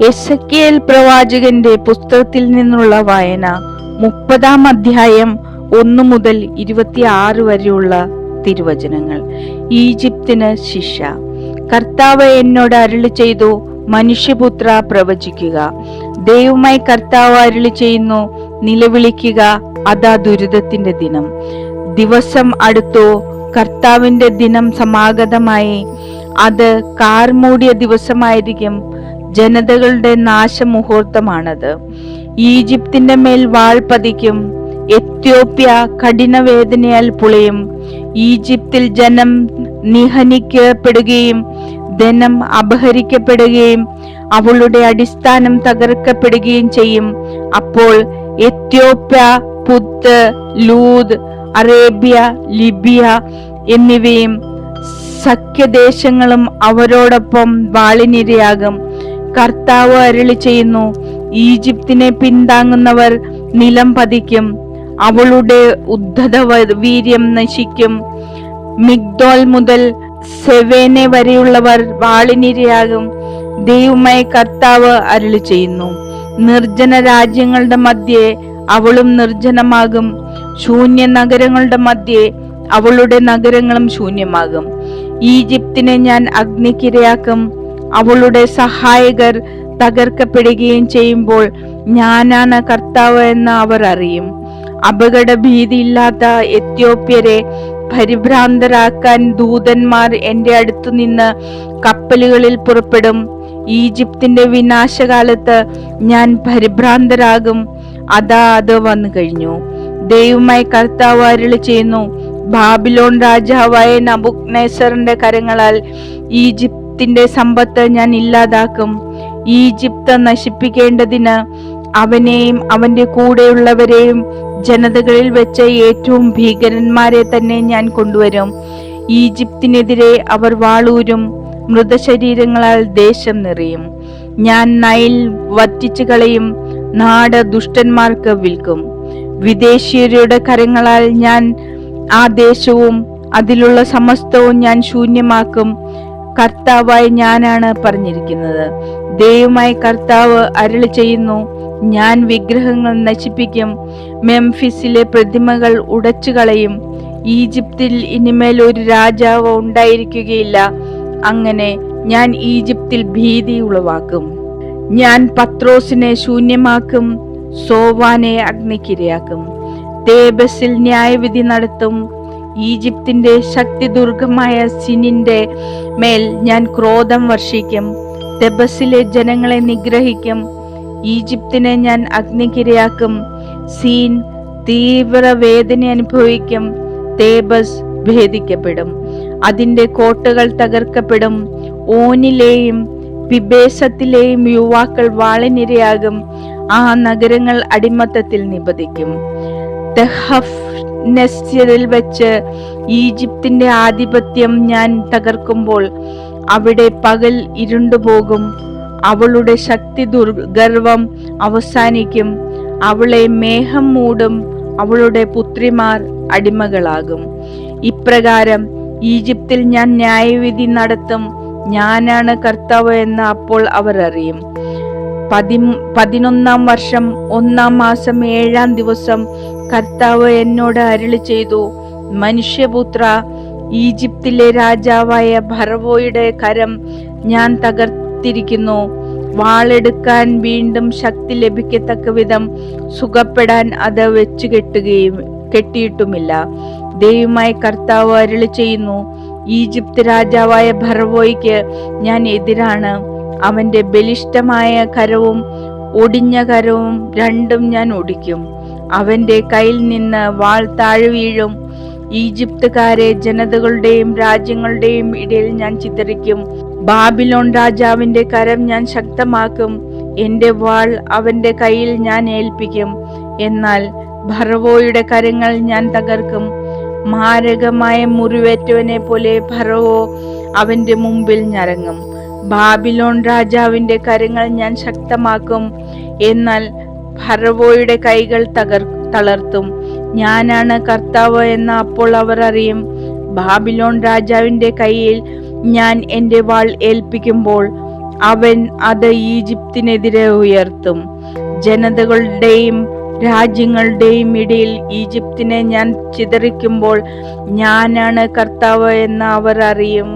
Ezekiel പ്രവാചകന്റെ പുസ്തകത്തിൽ നിന്നുള്ള വായന 30-ാം അധ്യായം 1 മുതൽ 26 വരെയുള്ള തിരുവചനങ്ങൾ. ഈജിപ്തിന് ശിക്ഷ. കർത്താവ് എന്നോട് അരുളി ചെയ്തു, മനുഷ്യപുത്ര, പ്രവചിക്കുക. ദൈവമായി കർത്താവ് അരുളി ചെയ്യുന്നു, നിലവിളിക്കുക, അതാ ദുരിതത്തിന്റെ ദിനം. ദിവസം അടുത്തോ, കർത്താവിന്റെ ദിനം സമാഗതമായി. അത് കാർമൂടിയ ദിവസമായിരിക്കും. ജനതകളുടെ നാശമുഹൂർത്തമാണത്. ഈജിപ്തിന്റെ മേൽ വാൾ പതിക്കും. എത്യോപ്യ കഠിനവേദനയാൽ പുളയും. ഈജിപ്തിൽ ജനം നിഹനിക്കപ്പെടുകയും ധനം അപഹരിക്കപ്പെടുകയും അവളുടെ അടിസ്ഥാനം തകർക്കപ്പെടുകയും ചെയ്യും. അപ്പോൾ എത്യോപ്യ, പുത്ത്, ലൂദ്, അറേബ്യ, ലിബിയ എന്നിവയും സഖ്യദേശങ്ങളും അവരോടൊപ്പം വാളിനിരയാകും. കർത്താവ് അരുളി ചെയ്യുന്നു, ഈജിപ്തിനെ പിന്താങ്ങുന്നവർ നിലം പതിക്കും. അവളുടെ ഉദ്ധത വീര്യം നശിക്കും. മിഗ്ദോൽ മുതൽ സെവേനെ വരെയുള്ളവർ വാളിനിരയാകും. ദൈവമായ കർത്താവ് അരുളി ചെയ്യുന്നു, നിർജ്ജന രാജ്യങ്ങളുടെ മധ്യേ അവളും നിർജ്ജനമാകും. ശൂന്യ നഗരങ്ങളുടെ മധ്യേ അവളുടെ നഗരങ്ങളും ശൂന്യമാകും. ഈജിപ്തിനെ ഞാൻ അഗ്നിക്കിരയാക്കും. അവളുടെ സഹായകർ തകർക്കപ്പെടുകയും ചെയ്യുമ്പോൾ ഞാനാണ് കർത്താവ് എന്ന് അവർ അറിയും. അപകട ഭീതിയില്ലാത്ത എത്യോപ്യരെ പരിഭ്രാന്തരാക്കാൻ ദൂതന്മാർ എന്റെ അടുത്തു നിന്ന് കപ്പലുകളിൽ പുറപ്പെടും. ഈജിപ്തിന്റെ വിനാശകാലത്ത് ഞാൻ പരിഭ്രാന്തരാകും. അതാ അത് വന്നു കഴിഞ്ഞു. ദൈവമായി കർത്താവ് അരുളി ചെയ്യുന്നു, ബാബിലോൺ രാജാവായ നബൂഖദ്നേസറിന്റെ കരങ്ങളാൽ ഈജിപ്തിന്റെ സമ്പത്ത് ഞാൻ ഇല്ലാതാക്കും. ഈജിപ്ത് നശിപ്പിക്കേണ്ടതിന് അവനെയും അവന്റെ കൂടെയുള്ളവരെയും ജനതകളിൽ വെച്ച് ഏറ്റവും ഭീകരന്മാരെ തന്നെ ഞാൻ കൊണ്ടുവരും. ഈജിപ്തിനെതിരെ അവർ വാളൂരും. മൃതശരീരങ്ങളാൽ ദേശം നിറയും. ഞാൻ നൈൽ വറ്റിച്ചു കളയും. നാട് ദുഷ്ടന്മാർക്ക് വിൽക്കും. വിദേശീയരുടെ കരങ്ങളാൽ ഞാൻ ആ ദേശവും അതിലുള്ള സമസ്തവും ഞാൻ ശൂന്യമാക്കും. കർത്താവായി ഞാനാണ് പറഞ്ഞിരിക്കുന്നത്. ദൈവമായി കർത്താവ് അരുളി ചെയ്യുന്നു, ഞാൻ വിഗ്രഹങ്ങൾ നശിപ്പിക്കും. മെംഫിസിലെ പ്രതിമകൾ ഉടച്ചു കളയും. ഈജിപ്തിൽ ഇനിമേൽ ഒരു രാജാവ് ഉണ്ടായിരിക്കുകയില്ല. അങ്ങനെ ഞാൻ ഈജിപ്തിൽ ഭീതി ഉളവാക്കും. ഞാൻ പത്രോസിനെ ശൂന്യമാക്കും. സോവാനെ അഗ്നിക്കിരയാക്കും. തേബസിൽ ന്യായവിധി നടത്തും. ഈജിപ്തിന്റെ ശക്തിദുർഗമായ സിനിന്റെ മേൽ ഞാൻ ക്രോധം വർഷിക്കും. തെബസിലെ ജനങ്ങളെ നിഗ്രഹിക്കും. ഈജിപ്തിനെ ഞാൻ അഗ്നിക്കിരയാക്കും. സീൻ തീവ്ര വേദന അനുഭവിക്കും. തേബസ് ഭേദിക്കപ്പെടും. അതിന്റെ കോട്ടകൾ തകർക്കപ്പെടും. ഓനിലെയും പിബേസത്തിലെയും യുവാക്കൾ വാളിനിരയാകും. ആ നഗരങ്ങൾ അടിമത്തത്തിൽ നിപതിക്കും. തെഹഫ്നെസ്യരിൽ വെച്ച് ഈജിപ്തിന്റെ ആധിപത്യം ഞാൻ തകർക്കുമ്പോൾ അവിടെ പകൽ ഇരുണ്ടുപോകും. അവളുടെ ശക്തി ഗർവം അവസാനിക്കും. അവളെ മേഘം മൂടും. അവളുടെ പുത്രിമാർ അടിമകളാകും. ഇപ്രകാരം ഈജിപ്തിൽ ഞാൻ ന്യായവിധി നടത്തും. ഞാനാണ് കർത്താവ് എന്ന് അപ്പോൾ അവർ അറിയും. 11-ാം വർഷം 1-ാം മാസം 7-ാം ദിവസം കർത്താവ് എന്നോട് അരുളി ചെയ്തു, മനുഷ്യപുത്ര, ഈജിപ്തിലെ രാജാവായ ഫറവോയുടെ കരം ഞാൻ തകർത്തിരിക്കുന്നു. വാളെടുക്കാൻ വീണ്ടും ശക്തി ലഭിക്കത്തക്ക വിധം സുഖപ്പെടാൻ അത് വെച്ചു കെട്ടിയിട്ടുമില്ല. ദൈവമായി കർത്താവ് അരുളി ചെയ്യുന്നു, ഈജിപ്ത് രാജാവായ ഫറവോയ്ക്ക് ഞാൻ എതിരാണ്. അവന്റെ ബലിഷ്ഠമായ കരവും ഒടിഞ്ഞ കരവും രണ്ടും ഞാൻ ഒടിക്കും. അവന്റെ കയ്യിൽ നിന്ന് വാൾ താഴെ വീഴും. ഈജിപ്തുകാരെ ജനതകളുടെയും രാജ്യങ്ങളുടെയും ഇടയിൽ ഞാൻ ചിതറിക്കും. ബാബിലോൺ രാജാവിന്റെ കരം ഞാൻ ശക്തമാക്കും. എന്റെ വാൾ അവന്റെ കയ്യിൽ ഞാൻ ഏൽപ്പിക്കും. എന്നാൽ ഫറവോയുടെ കരങ്ങൾ ഞാൻ തകർക്കും. മാരകമായ മുറിവേറ്റവനെ പോലെ ഫറവോ അവന്റെ മുമ്പിൽ ഞരങ്ങും. ബാബിലോൺ രാജാവിന്റെ കരങ്ങൾ ഞാൻ ശക്തമാക്കും. എന്നാൽ ഫറവോയുടെ കൈകൾ തളർത്തും. ഞാനാണ് കർത്താവ് എന്ന് അപ്പോൾ അവർ അറിയും. ബാബിലോൺ രാജാവിന്റെ കയ്യിൽ ഞാൻ എന്റെ വാൾ ഏൽപ്പിക്കുമ്പോൾ അവൻ അത് ഈജിപ്തിനെതിരെ ഉയർത്തും. ജനതകളുടെയും രാജ്യങ്ങളുടെയും ഇടയിൽ ഈജിപ്തിനെ ഞാൻ ചിതറിക്കുമ്പോൾ ഞാനാണ് കർത്താവ് എന്ന് അവർ അറിയും.